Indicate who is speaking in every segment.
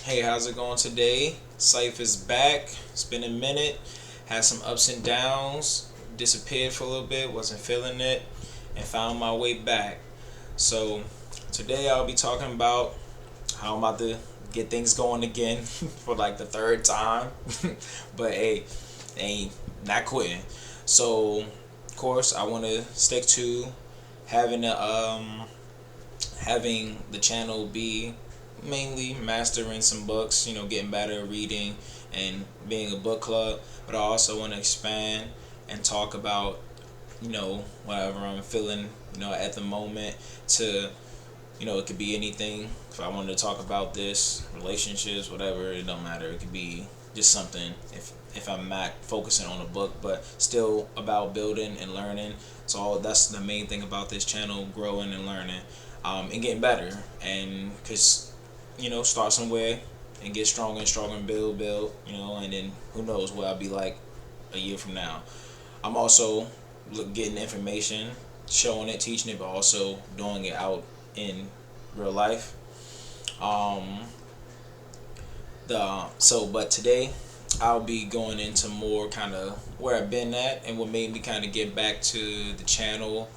Speaker 1: Hey, how's it going today? Syph is back. It's been a minute. Had some ups and downs. Disappeared for a little bit. Wasn't feeling it, and found my way back. So today I'll be talking about how I'm about to get things going again for like the third time. But hey, ain't not quitting. So of course I want to stick to having a having the channel be mainly mastering some books, getting better at reading and being a book club, but I also want to expand and talk about, whatever I'm feeling, at the moment to, it could be anything. If I wanted to talk about this, relationships, whatever, it don't matter. It could be just something if I'm not focusing on a book, but still about building and learning. So that's the main thing about this channel: growing and learning, and getting better. And because start somewhere and get stronger and stronger and build, and then who knows what I'll be like a year from now. I'm also getting information, showing it, teaching it, but also doing it out in real life. Um, but today I'll be going into more kind of where I've been at and what made me kind of get back to the channel.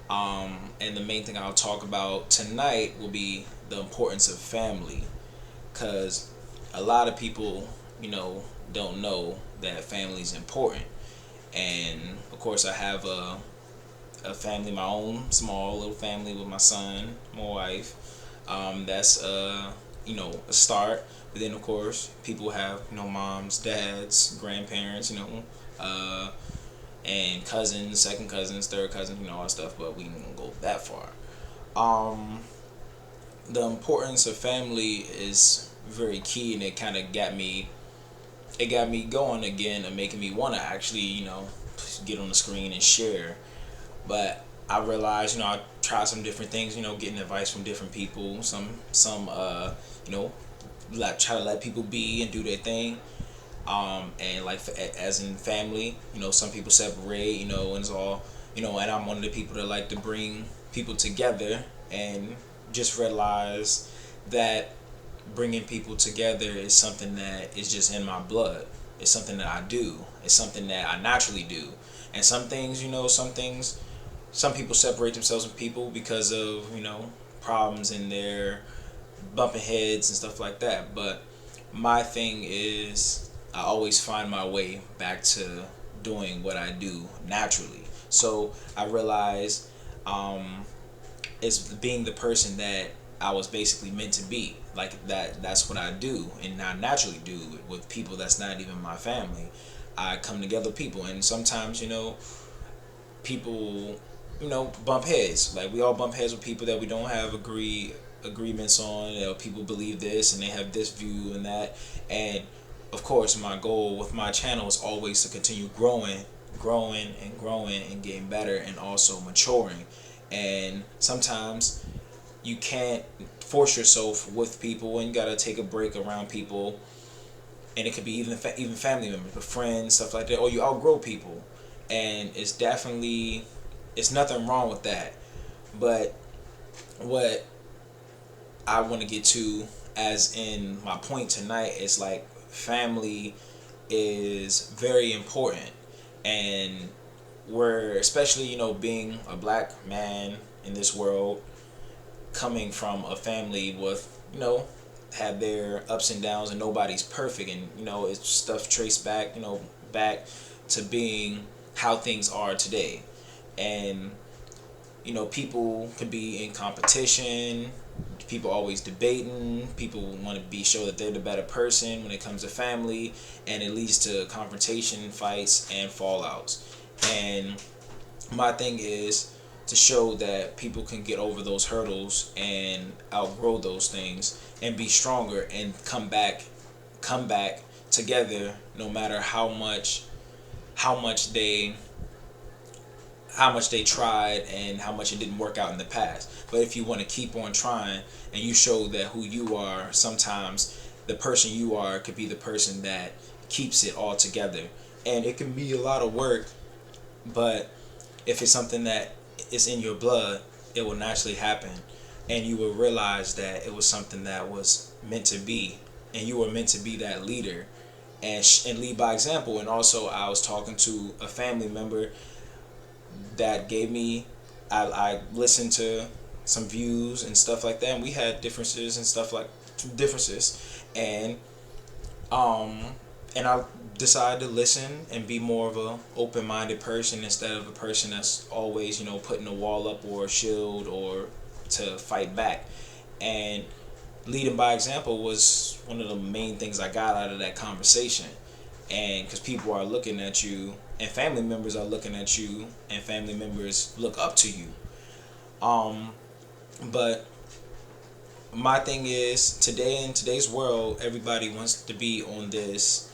Speaker 1: And the main thing I'll talk about tonight will be the importance of family, because a lot of people, don't know that family is important. And of course, I have a family, my own small little family with my son, my wife. That's a start. But then of course, people have moms, dads, grandparents, uh, and cousins, second cousins, third cousins, all that stuff. But we can go that far. Um, the importance of family is very key, and it kind of got me. It got me going again and making me want to actually, get on the screen and share. But I realized, I tried some different things, getting advice from different people. You know, like try to let people be and do their thing. And like as in family, some people separate, and it's all, and I'm one of the people that like to bring people together and just realize that bringing people together is something that is just in my blood. It's something that I do. It's something that I naturally do. And some people separate themselves from people because of problems in their bumping heads and stuff like that. But my thing is, I always find my way back to doing what I do naturally. So I realize, it's being the person that I was basically meant to be. Like that's what I do, and I naturally do with people that's not even my family. I come together with people, and sometimes people bump heads. Like we all bump heads with people that we don't have agreements on. People believe this and they have this view and that. And of course, my goal with my channel is always to continue growing and getting better and also maturing. And sometimes you can't force yourself with people, and you gotta take a break around people. And it could be even family members, but friends, stuff like that. Or you outgrow people, and it's nothing wrong with that. But what I want to get to, as in my point tonight, is like family is very important. And we're, especially being a black man in this world, coming from a family with had their ups and downs, and nobody's perfect, and it's stuff traced back back to being how things are today. And people can be in competition, people always debating, people want to be sure that they're the better person when it comes to family, and it leads to confrontation, fights, and fallouts. And my thing is to show that people can get over those hurdles and outgrow those things and be stronger and come back together, no matter how much they how much they tried and how much it didn't work out in the past. But if you want to keep on trying and you show that who you are, sometimes the person you are could be the person that keeps it all together. And it can be a lot of work, but if it's something that is in your blood, it will naturally happen, and you will realize that it was something that was meant to be. and you are meant to be that leader and and lead by example. And also, I was talking to a family member that gave me, I listened to some views and stuff like that, and we had differences and stuff like differences, and um, and I decided to listen and be more of a open minded person instead of a person that's always, putting a wall up or a shield or to fight back. And leading by example was one of the main things I got out of that conversation. And because people are looking at you, and family members are looking at you, and family members look up to you. Um, but my thing is, today in today's world, everybody wants to be on this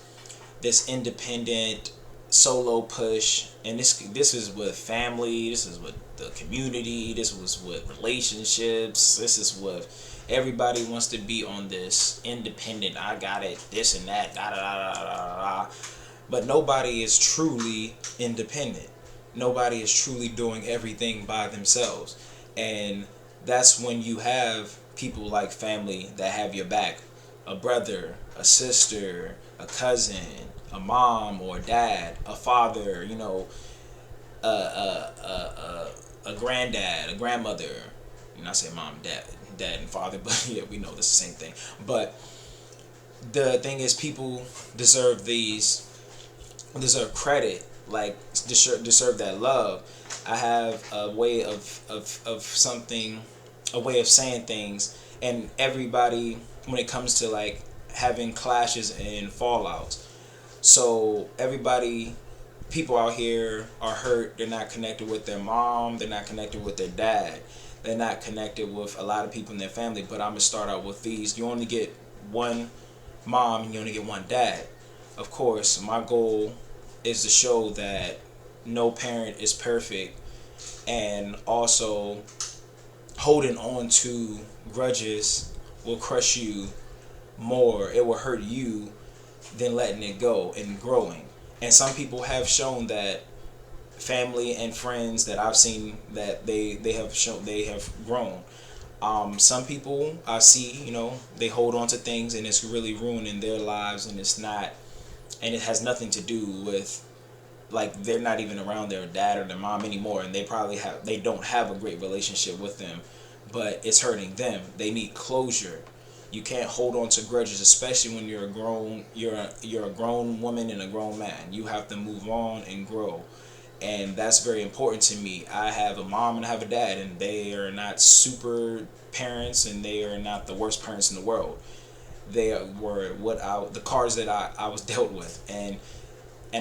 Speaker 1: independent solo push, and this is with family, this is with the community, this was with relationships, this is with everybody wants to be on this independent, I got it, this and that, da da da da da da. But nobody is truly independent. Nobody is truly doing everything by themselves. And that's when you have people like family that have your back, a brother, a sister, a cousin, a mom or a dad, a father, a granddad, a grandmother. I say mom, dad, and father, but yeah, we know this is the same thing. But the thing is, people deserve credit, like deserve that love. I have a way of something, a way of saying things, and everybody, when it comes to like having clashes and fallouts. So everybody, people out here are hurt. They're not connected with their mom. They're not connected with their dad. They're not connected with a lot of people in their family. But I'm gonna start out with these. You only get one mom and you only get one dad. Of course, my goal is to show that no parent is perfect, and also holding on to grudges will crush you more. It will hurt you than letting it go and growing. And some people have shown that, family and friends that I've seen, that they have grown. Some people I see, they hold on to things and it's really ruining their lives, and it has nothing to do with, like, they're not even around their dad or their mom anymore, and they don't have a great relationship with them, but it's hurting them. They need closure. You can't hold on to grudges, especially when you're a grown woman and a grown man. You have to move on and grow. And that's very important to me. I have a mom and I have a dad, and they are not super parents, and they are not the worst parents in the world. They were the cards that I was dealt with, and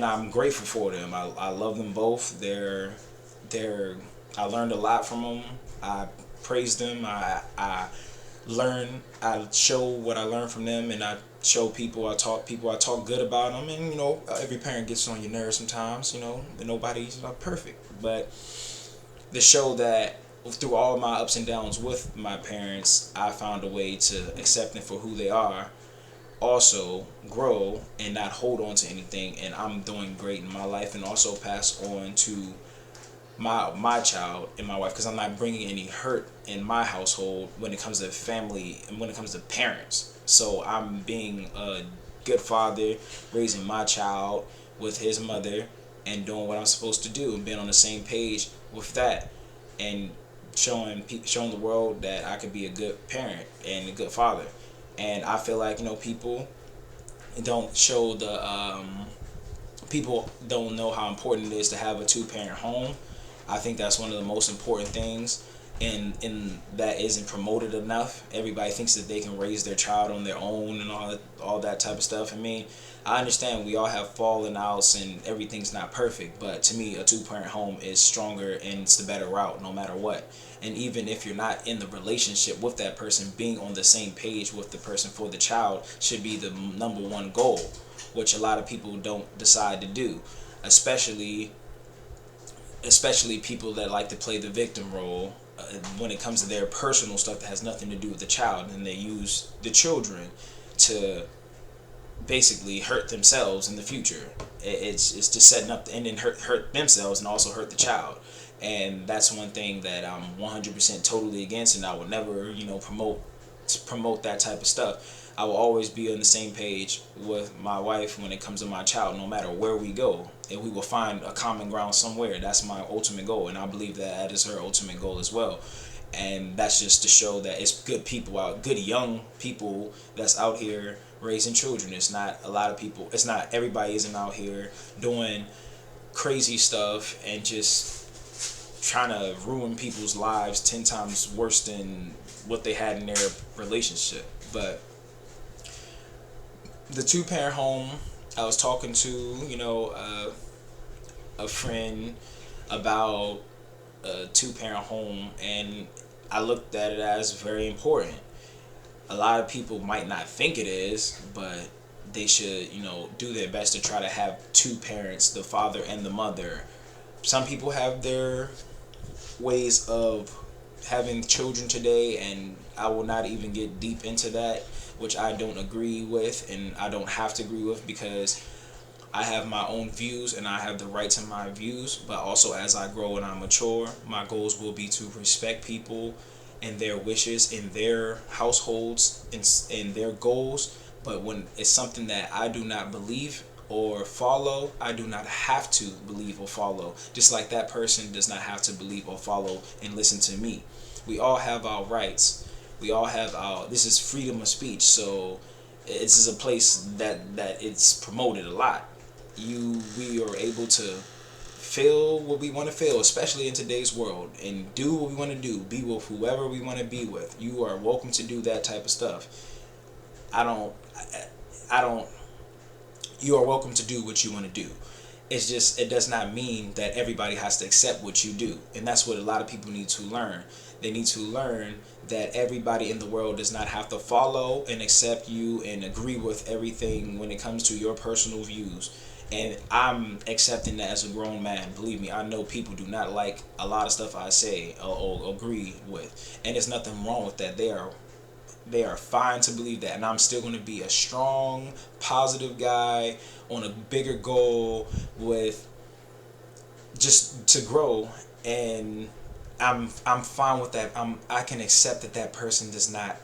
Speaker 1: I'm grateful for them. I love them both. I learned a lot from them. I praise them. I show what I learned from them, and I show people. I talk good about them, and every parent gets on your nerves sometimes. Nobody's not perfect, but to show that through all my ups and downs with my parents, I found a way to accept them for who they are, also grow and not hold on to anything, and I'm doing great in my life, and also pass on to my child and my wife, because I'm not bringing any hurt in my household when it comes to family and when it comes to parents. So I'm being a good father, raising my child with his mother, and doing what I'm supposed to do, and being on the same page with that, and showing the world that I could be a good parent and a good father. And I feel like people don't show people don't know how important it is to have a two-parent home. I think that's one of the most important things, and that isn't promoted enough. Everybody thinks that they can raise their child on their own and all that type of stuff. I mean, I understand we all have fallen outs and everything's not perfect, but to me, a two-parent home is stronger and it's the better route no matter what. And even if you're not in the relationship with that person, being on the same page with the person for the child should be the number one goal, which a lot of people don't decide to do, especially people that like to play the victim role when it comes to their personal stuff that has nothing to do with the child, and they use the children to basically hurt themselves in the future. It's just setting up and then hurt themselves and also hurt the child. And that's one thing that I'm 100% totally against, and I would never promote that type of stuff. I will always be on the same page with my wife when it comes to my child, no matter where we go. And we will find a common ground somewhere. That's my ultimate goal, and I believe that is her ultimate goal as well. And that's just to show that it's good people out, good young people that's out here raising children. It's not a lot of people. It's not everybody isn't out here doing crazy stuff and just trying to ruin people's lives 10 times worse than what they had in their relationship. But the two-parent home, I was talking to, a friend about a two-parent home, and I looked at it as very important. A lot of people might not think it is, but they should, do their best to try to have two parents, the father and the mother. Some people have their ways of having children today, and I will not even get deep into that, which I don't agree with, and I don't have to agree with, because I have my own views and I have the right to my views. But also, as I grow and I mature, my goals will be to respect people and their wishes in their households and their goals. But when it's something that I do not believe or follow, I do not have to believe or follow, just like that person does not have to believe or follow and listen to me. We all have our rights. We all have our, this is freedom of speech, so this is a place that it's promoted a lot. We are able to feel what we want to feel, especially in today's world, and do what we want to do, be with whoever we want to be with. You are welcome to do that type of stuff. I don't You are welcome to do what you want to do. It's just, it does not mean that everybody has to accept what you do. And that's what a lot of people need to learn. They need to learn that everybody in the world does not have to follow and accept you and agree with everything when it comes to your personal views. And I'm accepting that as a grown man. Believe me, I know people do not like a lot of stuff I say or agree with. And there's nothing wrong with that. They are fine to believe that, and I'm still going to be a strong, positive guy on a bigger goal with just to grow, and I'm fine with that. I can accept that that person does not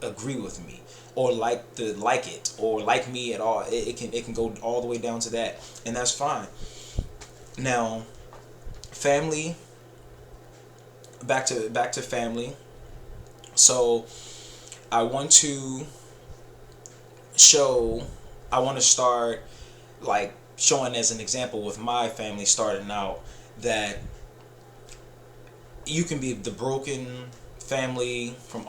Speaker 1: agree with me or like it or like me at all. It can go all the way down to that, and that's fine. Now, family. Back to family. So I want to start like showing as an example with my family starting out that you can be the broken family from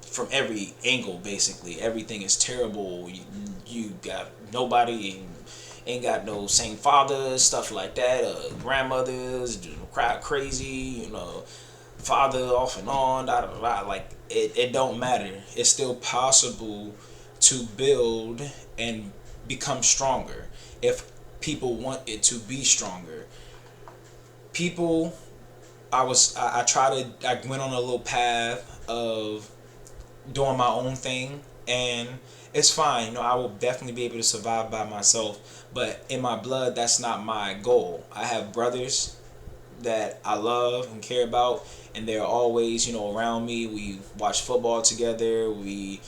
Speaker 1: from every angle. Basically everything is terrible. You got nobody, ain't got no same fathers, stuff like that, grandmothers cry crazy, father off and on, da, da, da. Like it don't matter. It's still possible to build and become stronger if people want it to be stronger. People, I went on a little path of doing my own thing, and it's fine. I will definitely be able to survive by myself, but in my blood, that's not my goal. I have brothers that I love and care about, and they're always, around me. We watch football together. We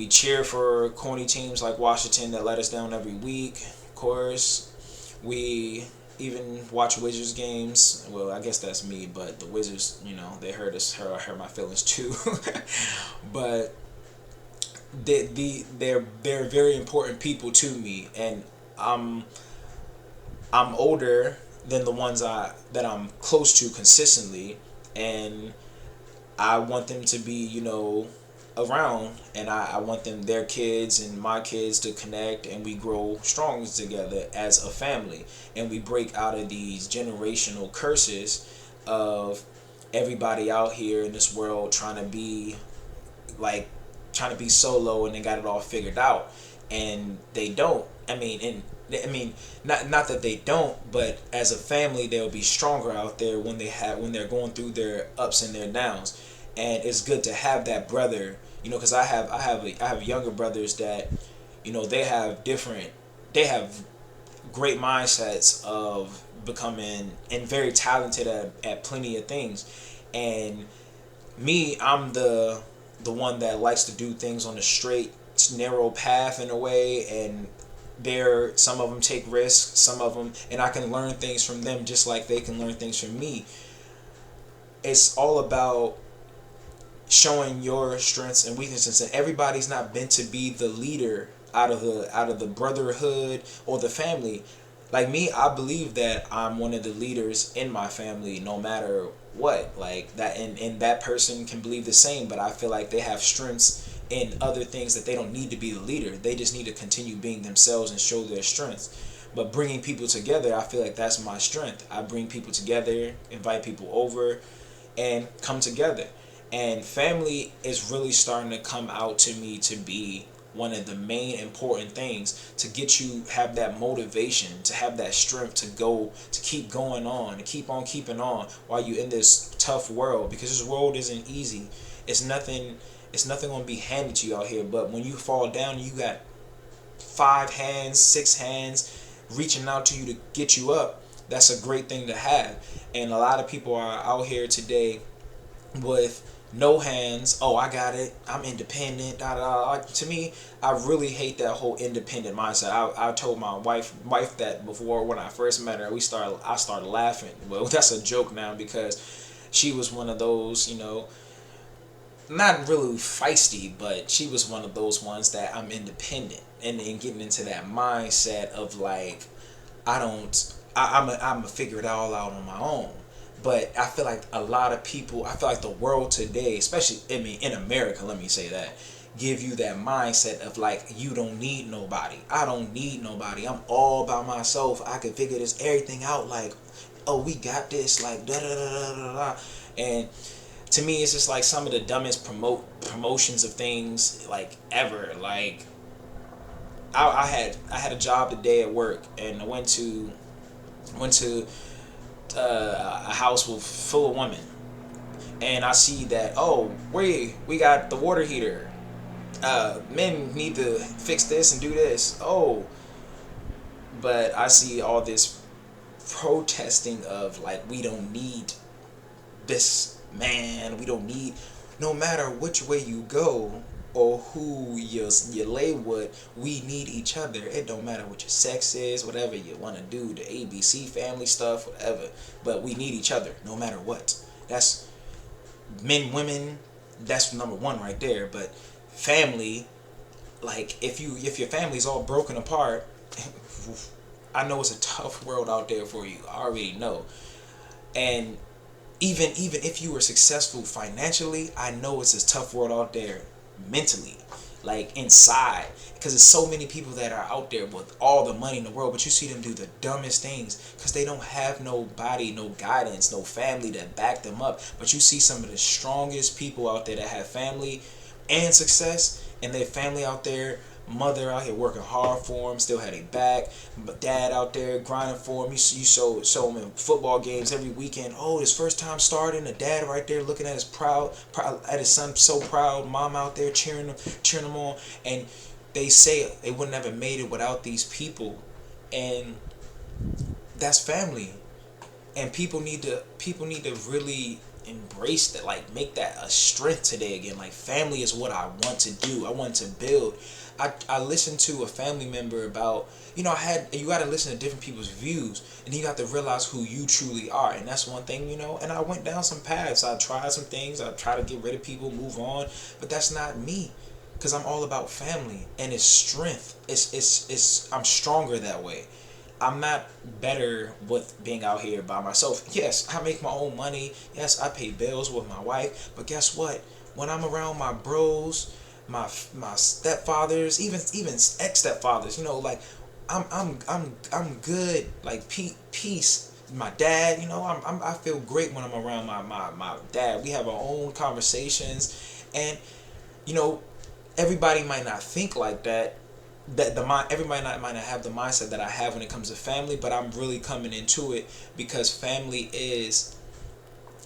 Speaker 1: cheer for corny teams like Washington that let us down every week. Of course, we even watch Wizards games. Well, I guess that's me, but the Wizards, they hurt my feelings too. But they're very important people to me, and I'm older than the ones that I'm close to consistently, and I want them to be, around, and I want their kids and my kids to connect, and we grow strong together as a family, and we break out of these generational curses of everybody out here in this world trying to be solo and they got it all figured out, and they don't. Not that they don't, but as a family, they'll be stronger out there when they're going through their ups and their downs, and it's good to have that brother. Because I have younger brothers that, they have great mindsets of becoming and very talented at plenty of things, and me, I'm the one that likes to do things on the straight narrow path in a way, and they're some of them take risks, some of them, and I can learn things from them just like they can learn things from me. It's all about showing your strengths and weaknesses, and everybody's not meant to be the leader out of the brotherhood or the family. Like me, I believe that I'm one of the leaders in my family no matter what, like that, and that person can believe the same, but I feel like they have strengths in other things that they don't need to be the leader. They just need to continue being themselves and show their strengths. But bringing people together, I feel like that's my strength. I bring people together, invite people over, and come together. And family is really starting to come out to me to be one of the main important things to get you have that motivation, to have that strength to go, to keep going on, to keep on keeping on while you're in this tough world, because this world isn't easy. It's nothing gonna be handed to you out here. But when you fall down, you got 5 hands, 6 hands reaching out to you to get you up. That's a great thing to have. And a lot of people are out here today with no hands. Oh, I got it. I'm independent. Da, da, da. To me, I really hate that whole independent mindset. I told my wife that before when I first met her. I started laughing. Well, that's a joke now because she was one of those, not really feisty, but she was one of those ones that I'm independent, and getting into that mindset of like I'm gonna figure it all out on my own. But I feel like a lot of people, I feel like the world today, especially in America, let me say that, give you that mindset of like you don't need nobody. I don't need nobody. I'm all by myself. I can figure this everything out. Like, oh, we got this. Like da da da da da da. And to me, it's just like some of the dumbest promotions of things like ever. Like I had a job today at work, and I went to a house full of women, and I see that, oh, we got the water heater. Men need to fix this and do this. Oh, but I see all this protesting of like we don't need this man. We don't need, no matter which way you go or who you lay with, we need each other. It don't matter what your sex is, whatever you want to do, the ABC family stuff, whatever. But we need each other no matter what. That's men, women. That's number one right there. But family, like if your family's all broken apart, I know it's a tough world out there for you. I already know. And even if you were successful financially, I know it's a tough world out there mentally, like inside, because there's so many people that are out there with all the money in the world, but you see them do the dumbest things because they don't have nobody, no guidance, no family to back them up. But you see some of the strongest people out there that have family and success, and their family out there, mother out here working hard for them, still had a back, but dad out there grinding for him. You show him in football games every weekend. Oh, his first time starting, the dad right there looking at his proud at his son, so proud. Mom out there cheering him on. And they say they wouldn't have made it without these people, and that's family. And people need to really embrace that, like make that a strength today again. Like family is what I want to do. I want to build. I listened to a family member about, you got to listen to different people's views, and you got to realize who you truly are. And that's one thing, and I went down some paths. I tried some things. I tried to get rid of people, move on, but that's not me, because I'm all about family and it's strength. I'm stronger that way. I'm not better with being out here by myself. Yes, I make my own money. Yes, I pay bills with my wife. But guess what? When I'm around my bros, my stepfathers, even ex stepfathers, like I'm good. Like peace. My dad, I feel great when I'm around my dad. We have our own conversations, and you know everybody might not think like that. Everybody might not have the mindset that I have when it comes to family, but I'm really coming into it because family is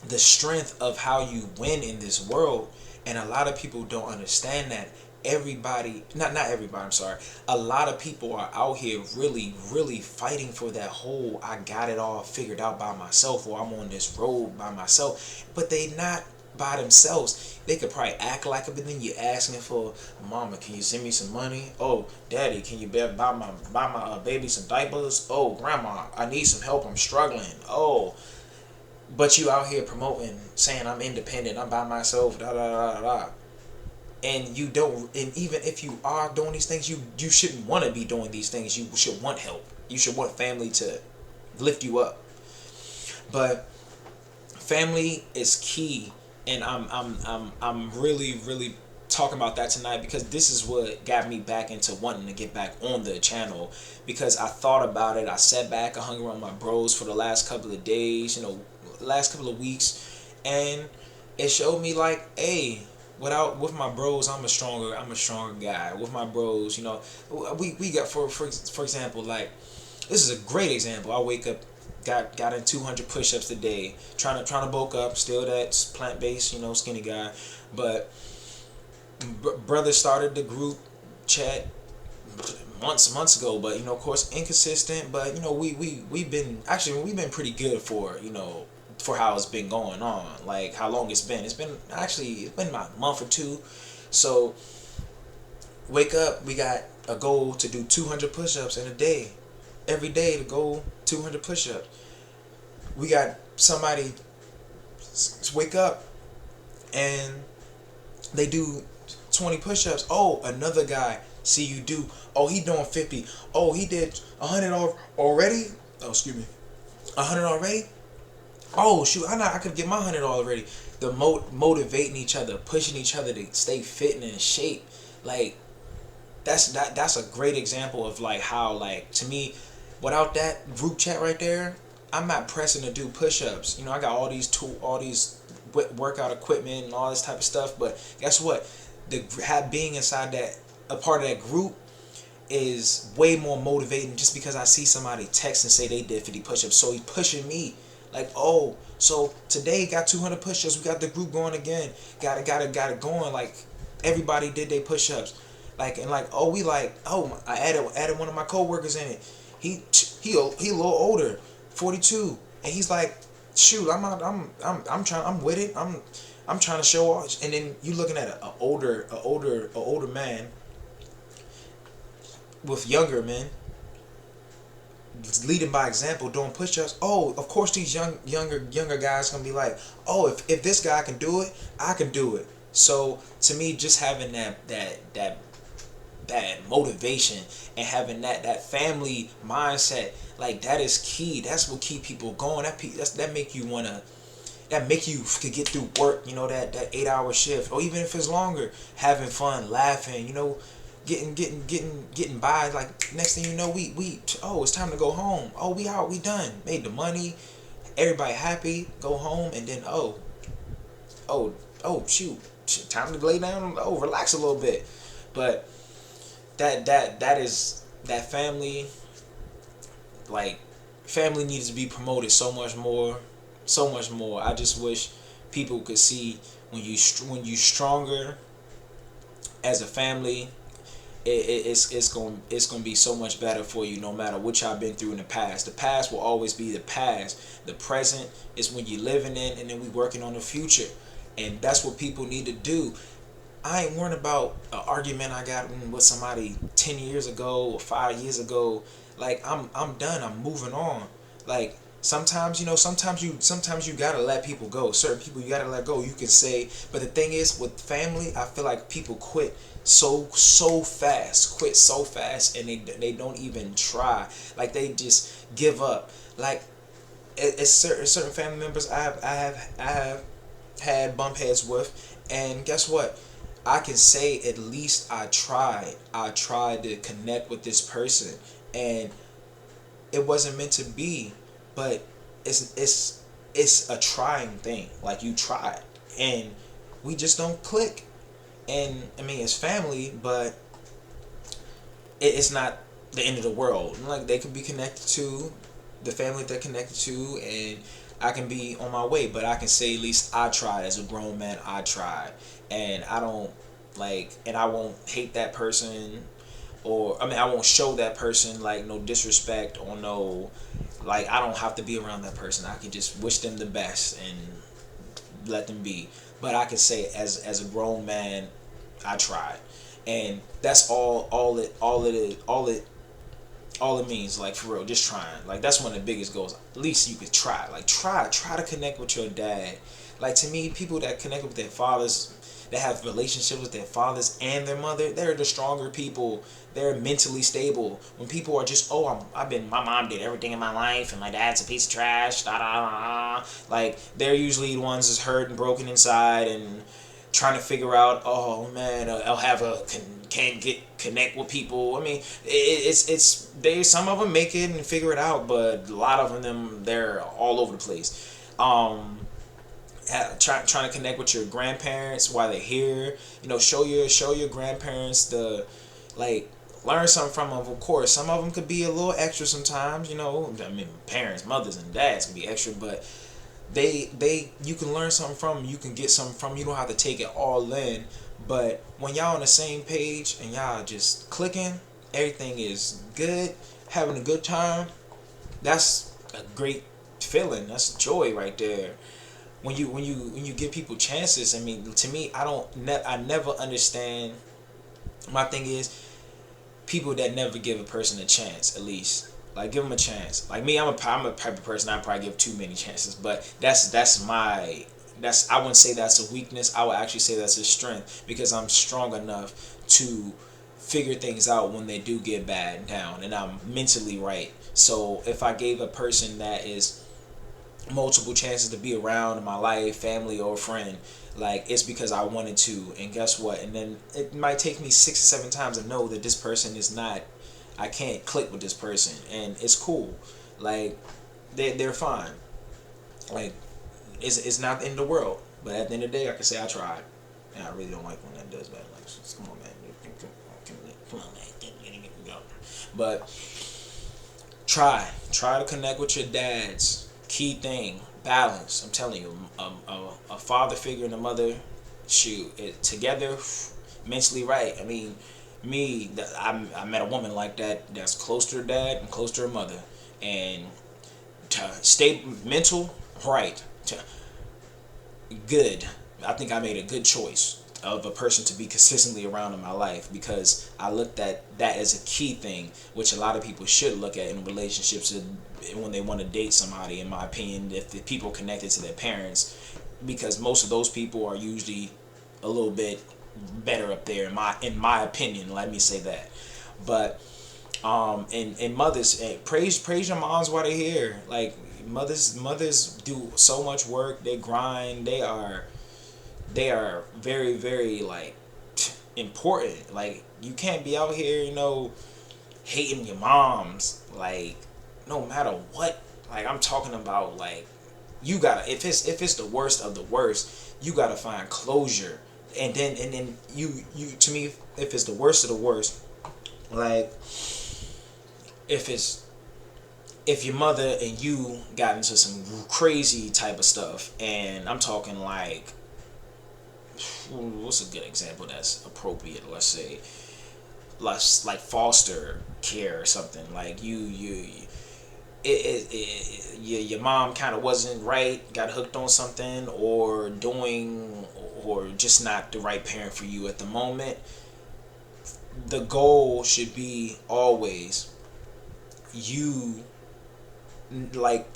Speaker 1: the strength of how you win in this world. And a lot of people don't understand that. Everybody, not everybody, I'm sorry, a lot of people are out here really really fighting for that whole I got it all figured out by myself, or I'm on this road by myself, but they not by themselves. They could probably act like it, but then you're asking for, "Mama, can you send me some money? Oh, Daddy, can you buy my baby some diapers? Oh, Grandma, I need some help. I'm struggling. Oh." But you out here promoting, saying I'm independent, I'm by myself, da da da da. And you don't, and even if you are doing these things, you shouldn't want to be doing these things. You should want help. You should want family to lift you up. But family is key, and I'm really talking about that tonight because this is what got me back into wanting to get back on the channel, because I thought about it. I sat back, I hung around my bros for the last couple of days, last couple of weeks, and it showed me like, hey, with my bros, I'm a stronger guy. With my bros, we got for example, like, this is a great example. I wake up, got in 200 push-ups today, trying to bulk up, still that plant-based, skinny guy. But brother started the group chat months ago, but of course inconsistent. But we've been pretty good for how it's been going on, like how long it's been about a month or two. So wake up, we got a goal to do 200 push-ups in a day, every day to go 200 push-ups. We got somebody wake up and they do 20 push-ups. Oh, another guy see you do, oh, he doing 50. Oh, he did 100 already. Oh, excuse me, 100 already. Oh shoot, I could get my 100 already. The motivating each other, pushing each other to stay fit and in shape. Like, that's a great example of like how, like, to me, without that group chat right there, I'm not pressing to do push-ups. I got all these workout equipment and all this type of stuff. But guess what? Being inside that, a part of that group, is way more motivating, just because I see somebody text and say they did 50 push-ups. So he's pushing me. Like, oh, so today got 200 push-ups. We got the group going again. Got it going. Like, everybody did their push-ups. Like, and like, oh, I added one of my coworkers in it. He a little older, 42, and he's like, shoot, I'm with it. I'm trying to show off. And then you looking at a older man with younger men, leading by example, doing push-ups. Oh, of course these younger guys gonna be like, oh, if this guy can do it, I can do it. So to me, just having that motivation and having that family mindset, like, that is key. That's what keep people going. That make you wanna, that make you could get through work, that 8-hour shift, or even if it's longer, having fun, laughing, getting by. Like, next thing you know, oh, it's time to go home. Oh, we out, we done, made the money, everybody happy, go home, and then shoot, time to lay down, relax a little bit. But that is that family. Like, family needs to be promoted so much more, so much more. I just wish people could see when you stronger as a family, it's gonna be so much better for you, no matter what y'all been through in the past. The past will always be the past. The present is when you're living in, and then we working on the future, and that's what people need to do. I ain't worrying about an argument I got with somebody 10 years ago or 5 years ago. Like, I'm done. I'm moving on. Like, sometimes you gotta let people go. Certain people you gotta let go. You can say, but the thing is, with family, I feel like people quit so fast, and they don't even try. Like, they just give up. Like, it's certain family members I have had bump heads with, and guess what? I can say, at least I tried. I tried to connect with this person, and it wasn't meant to be. But it's a trying thing. Like, you tried, and we just don't click. And I mean, it's family, but it's not the end of the world. Like, they can be connected to the family they're connected to, and I can be on my way. But I can say, at least I tried. As a grown man, I tried, and I don't and I won't hate that person, or, I mean, I won't show that person, like, no disrespect, or no, like, I don't have to be around that person. I can just wish them the best, and let them be. But I can say as a grown man, I tried, and that's all it means, like, for real, just trying. Like, that's one of the biggest goals. At least you could try. Like, try to connect with your dad. Like, to me, people that connect with their fathers, that have relationships with their fathers and their mother, they're the stronger people. They're mentally stable. When people are just, oh, my mom did everything in my life, and my dad's a piece of trash, da da da. Like, they're usually the ones that's hurt and broken inside and trying to figure out, oh man, I'll have a can get connect with people. I mean, it's they, some of them make it and figure it out, but a lot of them, they're all over the place. Trying to connect with your grandparents while they're here. You know, show your grandparents the, like, learn something from them. Of course, some of them could be a little extra sometimes. You know, I mean, parents, mothers, and dads can be extra, but you can learn something from them. You can get something from them. You don't have to take it all in. But when y'all on the same page and y'all just clicking, everything is good, having a good time, that's a great feeling. That's joy right there. When you give people chances, I mean, to me, I never understand. My thing is, people that never give a person a chance, at least. Like, give them a chance. Like me, I'm a type of person, I probably give too many chances, but I wouldn't say that's a weakness. I would actually say that's a strength, because I'm strong enough to figure things out when they do get bad down, and I'm mentally right. So if I gave a person that is multiple chances to be around in my life, family or friend, like, it's because I wanted to. And guess what? And then it might take me 6 or 7 times to know that this person is not, I can't click with this person, and it's cool. Like, they're fine. Like, it's not the end of the world, but at the end of the day, I can say I tried. And I really don't like when that does that. Like, come on, man, come on, man, go. But try to connect with your dads. Key thing, balance. I'm telling you, a father figure and a mother, shoot, it together, mentally right. I mean, I met a woman like that, that's close to her dad and close to her mother, and to stay mental right, to good. I think I made a good choice of a person to be consistently around in my life, because I looked at that as a key thing, which a lot of people should look at in relationships when they want to date somebody, in my opinion, if the people connected to their parents, because most of those people are usually a little bit better up there, in my opinion, let me say that. But and mothers, praise your moms while they're here. Like, mothers do so much work, they grind, they are very, very, like, important. Like, you can't be out here, hating your moms, like, no matter what. Like, I'm talking about, like, you gotta, if it's the worst of the worst, you gotta find closure. And then you to me, if it's the worst of the worst, like, if your mother and you got into some crazy type of stuff, and I'm talking like, what's a good example that's appropriate? Let's say, like foster care or something. Like, your mom kind of wasn't right, got hooked on something, or just not the right parent for you at the moment. The goal should be always you, like,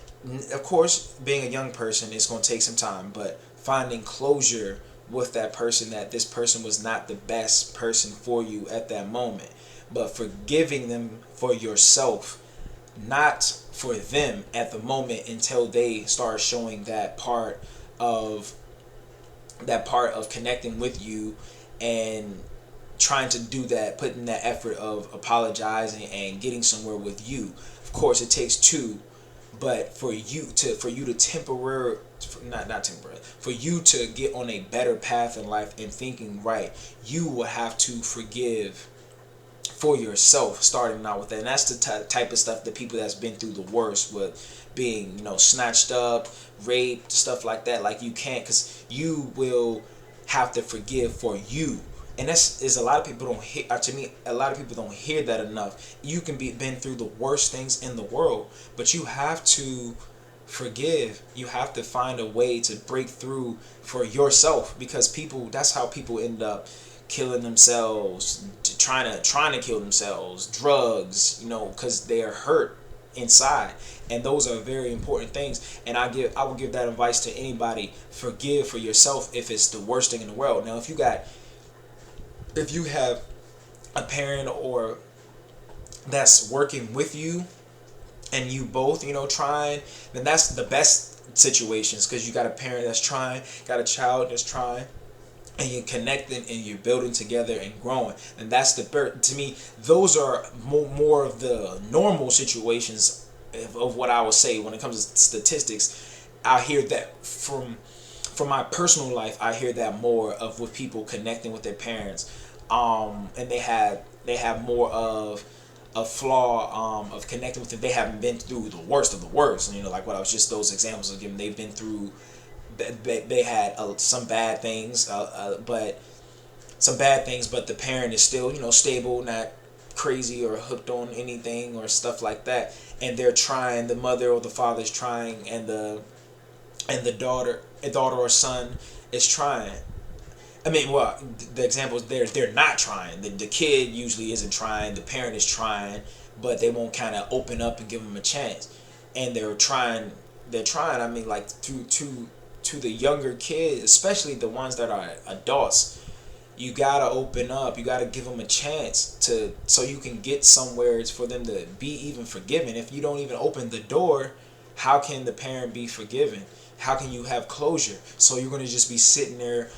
Speaker 1: of course, being a young person, it's going to take some time, but finding closure with that person, that this person was not the best person for you at that moment, but forgiving them for yourself, not for them at the moment, until they start showing that part of connecting with you and trying to do that, putting that effort of apologizing and getting somewhere with you. Of course, it takes two, but for you to temporary, not temporary, for you to get on a better path in life and thinking right, you will have to forgive for yourself, starting out with that. And that's the type of stuff that people that's been through the worst, with being, snatched up, raped, stuff like that. Like, you can't, because you will have to forgive for you. And that's is a lot of people don't hear. To me, a lot of people don't hear that enough. You can been through the worst things in the world, but you have to forgive. You have to find a way to break through for yourself, because people, that's how people end up killing themselves, trying to kill themselves, drugs, because they are hurt inside. And those are very important things, and I would give that advice to anybody: forgive for yourself if it's the worst thing in the world. Now if you have a parent or that's working with you, and you both trying, then that's the best situations, because you got a parent that's trying, got a child that's trying, and you're connecting and you're building together and growing. And that's to me, those are more of the normal situations of what I would say when it comes to statistics. I hear that from my personal life, I hear that more of with people connecting with their parents, and they have more of a flaw, of connecting with them. They haven't been through the worst of the worst. Like what I was just those examples of giving. They've been through. They had some bad things, but the parent is still stable, not crazy or hooked on anything or stuff like that. And they're trying. The mother or the father is trying, and the daughter or son is trying. I mean, well, the examples they're not trying. The kid usually isn't trying. The parent is trying, but they won't kind of open up and give them a chance. And they're trying. They're trying. I mean, like to the younger kids, especially the ones that are adults. You gotta open up. You gotta give them a chance so you can get somewhere for them to be even forgiven. If you don't even open the door, how can the parent be forgiven? How can you have closure? So you're gonna just be sitting there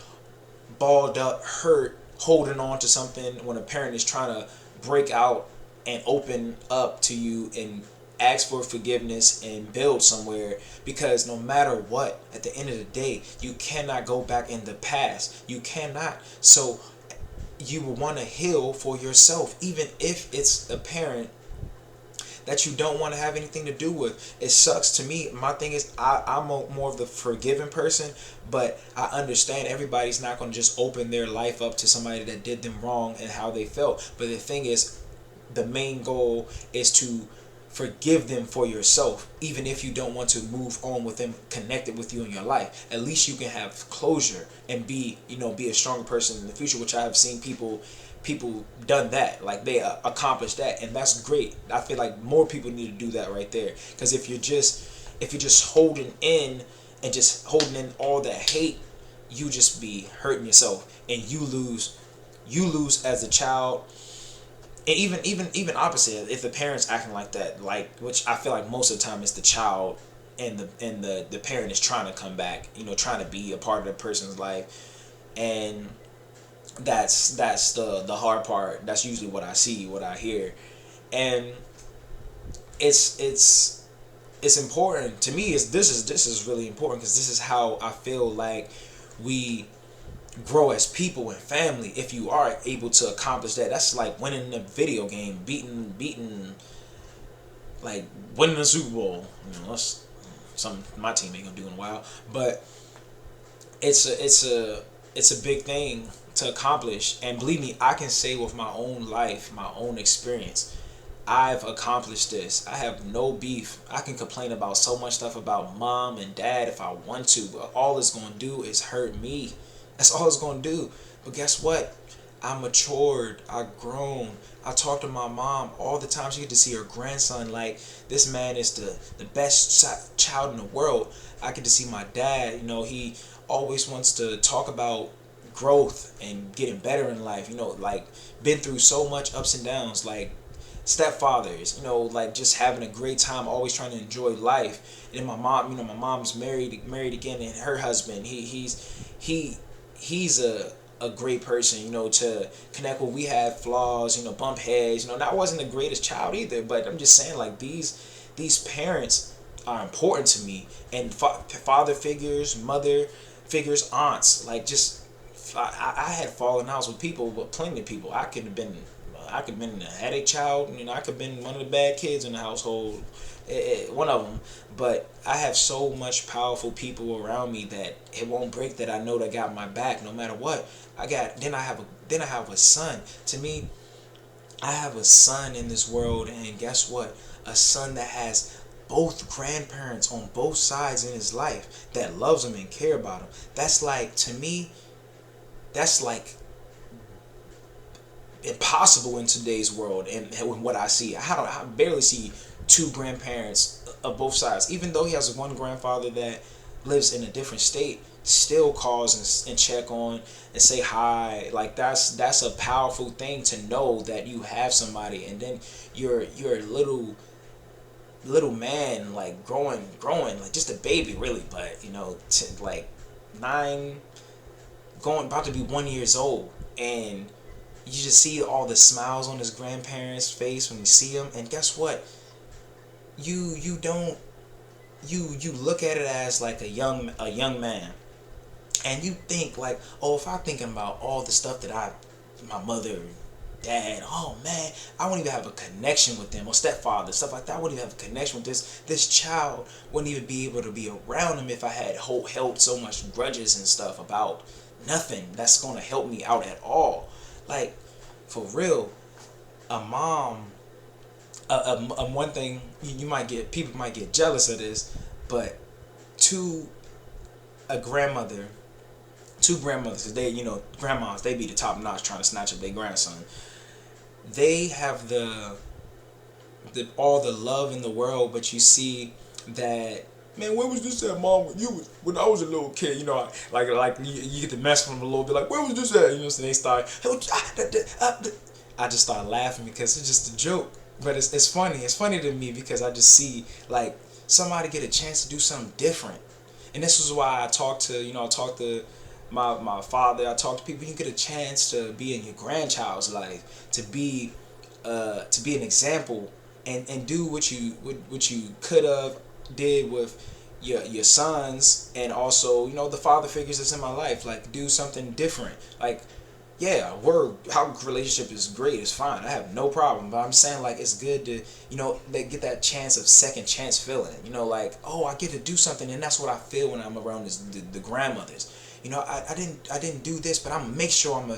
Speaker 1: balled up, hurt, holding on to something when a parent is trying to break out and open up to you and ask for forgiveness and build somewhere. Because no matter what, at the end of the day, you cannot go back in the past. You cannot. So you will want to heal for yourself, even if it's a parent that you don't want to have anything to do with. It sucks to me. My thing is, I'm more of the forgiving person, but I understand everybody's not going to just open their life up to somebody that did them wrong and how they felt. But the thing is, the main goal is to forgive them for yourself, even if you don't want to move on with them connected with you in your life. At least you can have closure and be a stronger person in the future, which I have seen people done that, like they accomplished that, and that's great. I feel like more people need to do that right there, because if you're just holding in and just holding in all that hate, you just be hurting yourself, and you lose as a child. And even opposite, if the parents acting like that, like, which I feel like most of the time it's the child, and the parent is trying to come back, trying to be a part of the person's life. And that's the hard part. That's usually what I see, what I hear. And it's important to me. This is really important, because this is how I feel like we grow as people and family. If you are able to accomplish that, that's like winning a video game, beating like winning a Super Bowl. That's something my team ain't gonna do in a while, but it's a big thing to accomplish. And believe me, I can say with my own life, my own experience, I've accomplished this. I have no beef. I can complain about so much stuff about mom and dad if I want to, but all it's gonna do is hurt me. That's all it's gonna do. But guess what? I matured. I grown. I talk to my mom all the time. She get to see her grandson. Like, this man is the best child in the world. I get to see my dad. He always wants to talk about growth and getting better in life. Like, been through so much ups and downs. Like, stepfathers, like just having a great time, always trying to enjoy life. And then my mom, my mom's married again, and her husband, he's a great person, to connect with. We had flaws, bump heads, and I wasn't the greatest child either, but I'm just saying, like, these parents are important to me. And father figures, mother figures, aunts, like, just I had fallen outs with people, but plenty of people. I could have been a headache child. I could have been one of the bad kids in the household, one of them. But I have so much powerful people around me that it won't break. That I know that got my back no matter what. Then I have a son. To me, I have a son in this world, and guess what? A son that has both grandparents on both sides in his life that loves him and care about him. That's like, to me, that's like impossible in today's world. And what I see, I barely see two grandparents of both sides. Even though he has one grandfather that lives in a different state, still calls and check on and say hi. Like, that's a powerful thing to know that you have somebody. And then your little man, like growing like just a baby really, but like 9, going about to be 1 years old, and you just see all the smiles on his grandparents' face when you see him. And guess what? You don't you look at it as like a young man, and you think like, oh, if I'm thinking about all the stuff that my mother, dad, oh man, I wouldn't even have a connection with them, or stepfather, stuff like that. I wouldn't even have a connection with this child. Wouldn't even be able to be around him if I had held so much grudges and stuff about nothing that's gonna help me out at all. Like, for real, a mom, one thing you might get, people might get jealous of this, but to a grandmother, two grandmothers, 'cause they, grandmas, they be the top notch trying to snatch up their grandson. They have the all the love in the world, but you see that, man, where was this at, mom? When I was a little kid, like you get to mess with them a little bit, like, where was this at? So they start, I just start laughing because it's just a joke. But it's funny. It's funny to me because I just see like somebody get a chance to do something different. And this is why I talk to, I talk to my father. I talk to people. You get a chance to be in your grandchild's life, to be an example, and do what you could have did with your sons, and also the father figures that's in my life. Like, do something different. Like, yeah, our relationship is great. It's fine. I have no problem. But I'm saying, like, it's good to, they get that chance of second chance feeling. Like, oh, I get to do something, and that's what I feel when I'm around the grandmothers. I didn't do this, but I'm gonna make sure I'm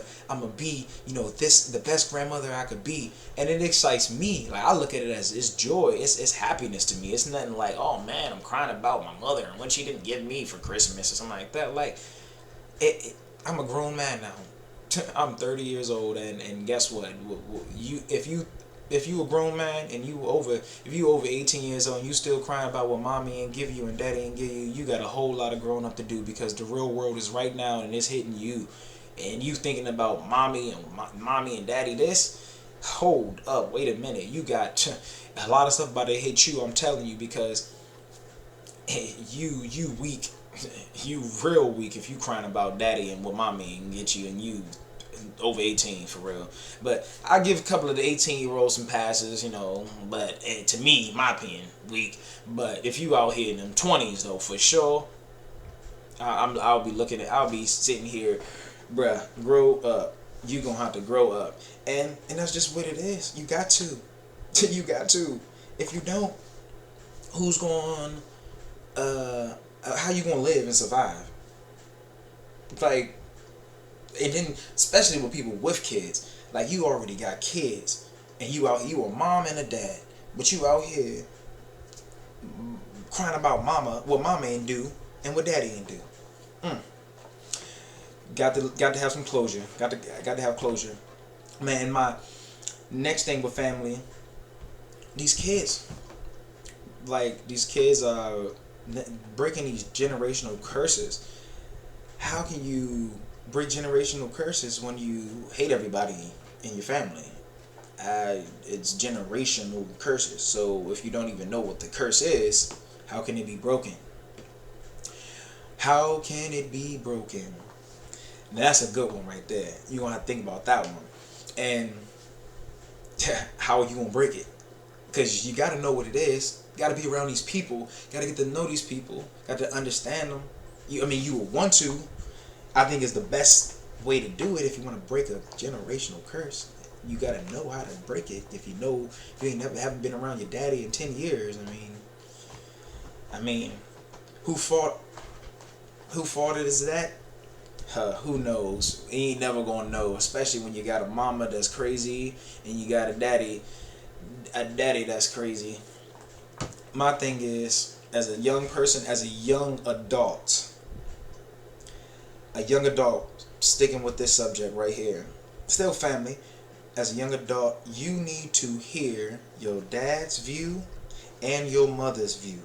Speaker 1: gonna be, the best grandmother I could be, and it excites me. Like, I look at it as it's joy, it's happiness to me. It's nothing like, oh man, I'm crying about my mother and what she didn't give me for Christmas or something like that. Like, I'm a grown man now. I'm 30 years old, and guess what? If you a grown man and if you over 18 years old and you still crying about what mommy ain't give you and daddy ain't give you, you got a whole lot of growing up to do, because the real world is right now and it's hitting you, and you thinking about mommy and daddy this. Hold up, wait a minute. You got a lot of stuff about to hit you. I'm telling you, because you weak. You real weak if you crying about daddy and what mommy ain't get you, and you over 18 for real. But I give a couple of the 18-year-olds some passes, but to me, my opinion, weak. But if you out here in them 20s though, for sure, I'll be sitting here, bruh, grow up. You gonna have to grow up, and that's just what it is. You got to. You got to. If you don't, who's going how you gonna live and survive? Like, and then especially with people with kids, like, you already got kids, and you a mom and a dad, but you out here crying about what mama ain't do and what daddy ain't do. Got to have some closure. Got to have closure, man. My next thing with family, these kids are breaking these generational curses. How can you break generational curses when you hate everybody in your family? It's generational curses. So if you don't even know what the curse is, how can it be broken? How can it be broken? Now, that's a good one right there. You're going to have to think about that one. And how are you going to break it? Because you got to know what it is. You got to be around these people. Got to get to know these people. Got to understand them. You will want to. I think it's the best way to do it if you want to break a generational curse. You got to know how to break it. If you haven't been around your daddy in 10 years, I mean, who fought it is that? Who knows? You ain't never gonna know, especially when you got a mama that's crazy and you got a daddy that's crazy. my thing is, as a young person, as a young adult, sticking with this subject right here, still family. As a young adult, you need to hear your dad's view and your mother's view.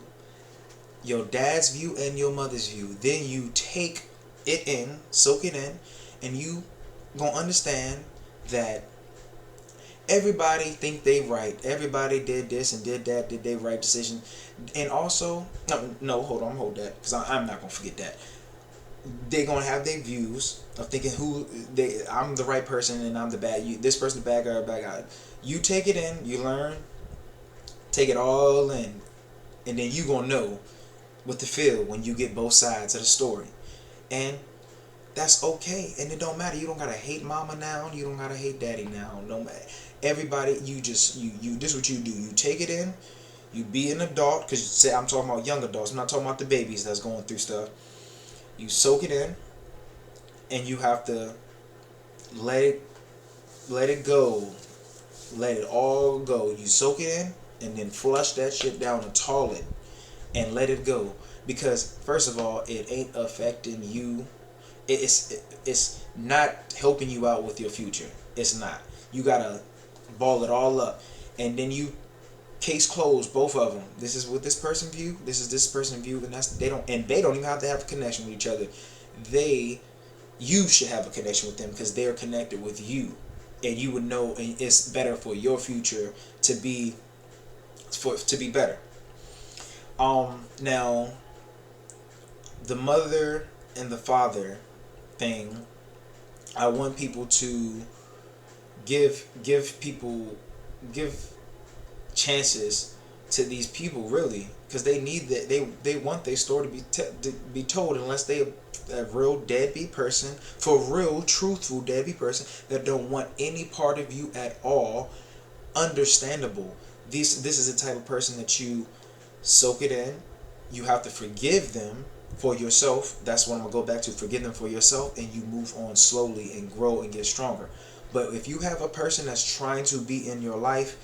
Speaker 1: Your dad's view and your mother's view. Then you take it in, soak it in, and you gonna understand that everybody think they right. Everybody did this and did that, did they right decision. And also, no, hold that, because I'm not gonna forget that. They're gonna have their views of thinking I'm the right person and I'm the bad. This person the bad guy or bad guy. You take it in, you learn, take it all in, and then you gonna know what to feel when you get both sides of the story, and that's okay. And it don't matter. You don't gotta hate mama now. You don't gotta hate daddy now. No matter. Everybody, you just you. This is what you do. You take it in. You be an adult, because say I'm talking about young adults. I'm not talking about the babies that's going through stuff. You soak it in, and you have to let it go, let it all go. You soak it in, and then flush that shit down the toilet, and let it go. Because first of all, it ain't affecting you. It's not helping you out with your future. It's not. You gotta ball it all up, and then you case closed, both of them. This is what this person view. This is this person view, and they don't even have to have a connection with each other. You should have a connection with them, because they're connected with you, and you would know, and it's better for your future to be better. Now, the mother and the father thing, I want people to give chances to these people, really, because they need that. They want their story to be told, unless they a real deadbeat person, for real truthful deadbeat person that don't want any part of you at all. Understandable. This is the type of person that you soak it in. You have to forgive them for yourself. That's what I'm gonna go back to. Forgive them for yourself, and you move on slowly and grow and get stronger. But if you have a person that's trying to be in your life,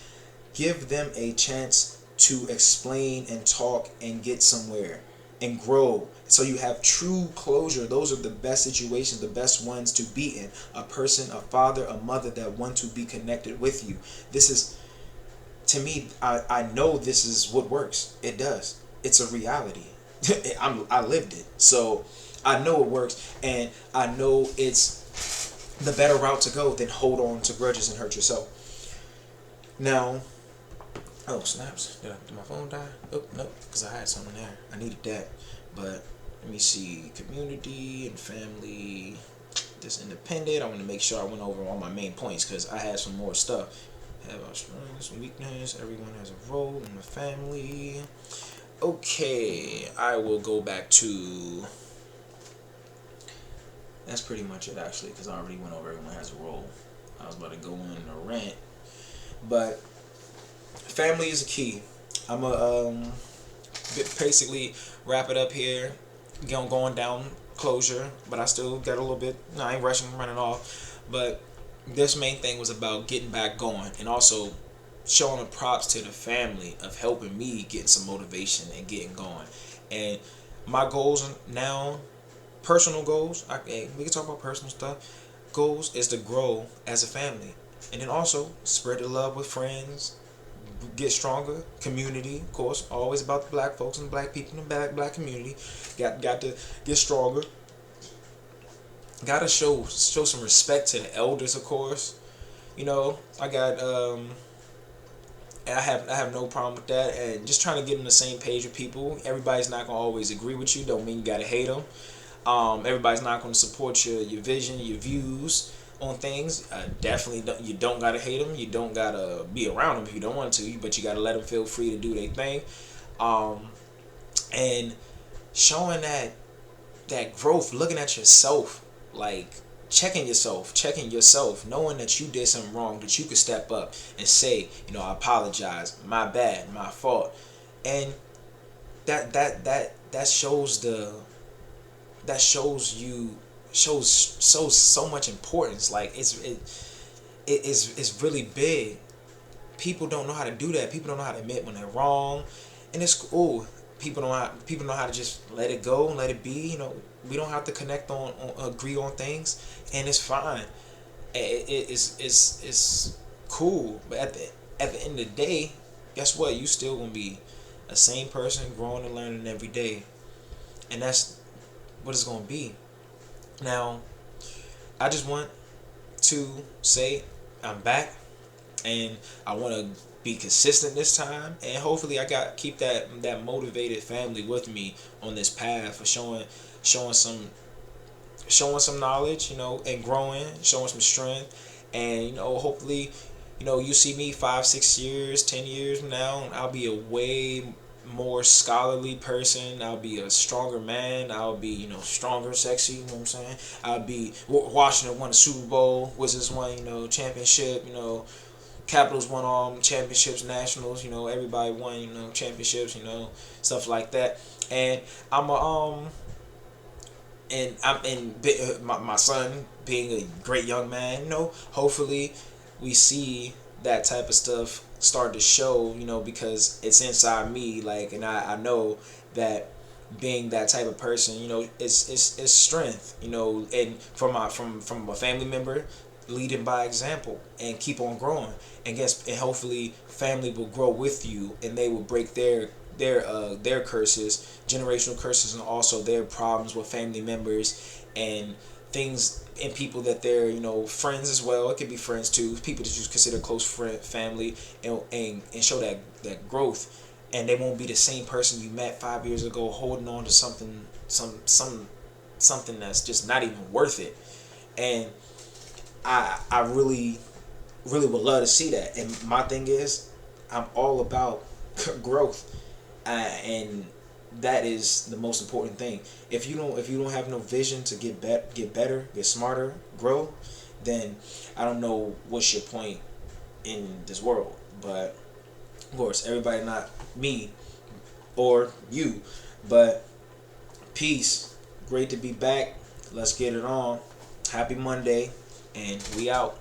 Speaker 1: give them a chance to explain and talk and get somewhere and grow, so you have true closure. Those are the best situations, the best ones to be in. A person, a father, a mother that want to be connected with you. This is, to me, I know this is what works. It does. It's a reality. I lived it, so I know it works, and I know it's the better route to go than hold on to grudges and hurt yourself. Now, oh snaps! Did my phone die? Oh no, because I had something there. I needed that, but let me see. Community and family. This independent. I want to make sure I went over all my main points, because I had some more stuff. Have our strengths and weakness. Everyone has a role in the family. Okay, I will go back to. That's pretty much it, actually, because I already went over everyone has a role. I was about to go in a rant, but family is a key. I'm a basically wrap it up here. Going down closure, but I still got a little bit. No, I ain't rushing, running off, but this main thing was about getting back going, and also showing the props to the family of helping me get some motivation and getting going. And my goals now, personal goals, we can talk about personal stuff. Goals is to grow as a family, and then also spread the love with friends, get stronger. Community, of course, always about the black folks and black people in the black community. Got to get stronger. Gotta show some respect to the elders, of course. I got I have no problem with that, and just trying to get on the same page with people. Everybody's not gonna always agree with you. Don't mean you gotta hate them. Everybody's not gonna support your vision, your views on things. Definitely, you don't gotta hate them. You don't gotta be around them if you don't want to, but you gotta let them feel free to do their thing. And showing that growth, looking at yourself, like checking yourself, knowing that you did something wrong, that you could step up and say, I apologize, my bad, my fault, and that shows so much importance. Like it's really big. People don't know how to do that. People don't know how to admit when they're wrong, and it's cool. People know how to just let it go and let it be. We don't have to connect on agree on things, and it's fine. It's cool. But at the end of the day, guess what? You still gonna be a same person, growing and learning every day, and that's what it's gonna be. Now, I just want to say I'm back, and I want to be consistent this time, and hopefully I got keep that motivated family with me on this path of showing some showing some knowledge, and growing, showing some strength, and hopefully, you see me 5, 6 years, 10 years from now, I'll be a way more scholarly person. I'll be a stronger man. I'll be stronger, sexy. You know what I'm saying? I'll be Washington won a Super Bowl, Wizards won championship. Capitals won all championships, nationals. Everybody won championships. Stuff like that. And I'm a and I'm and my son being a great young man. Hopefully we see that type of stuff start to show. Because it's inside me. Like, and I know that being that type of person, is strength. And from a family member, leading by example and keep on growing, and hopefully family will grow with you, and they will break their curses, generational curses, and also their problems with family members and things, and people that they're friends as well. It could be friends too, people that you consider close friend, family, and show that growth, and they won't be the same person you met 5 years ago, holding on to something that's just not even worth it. And I really would love to see that. And my thing is, I'm all about growth, and that is the most important thing. If you don't have no vision to get better, get smarter, grow, then I don't know what's your point in this world. But of course, everybody not me or you. But peace. Great to be back. Let's get it on. Happy Monday, and we out.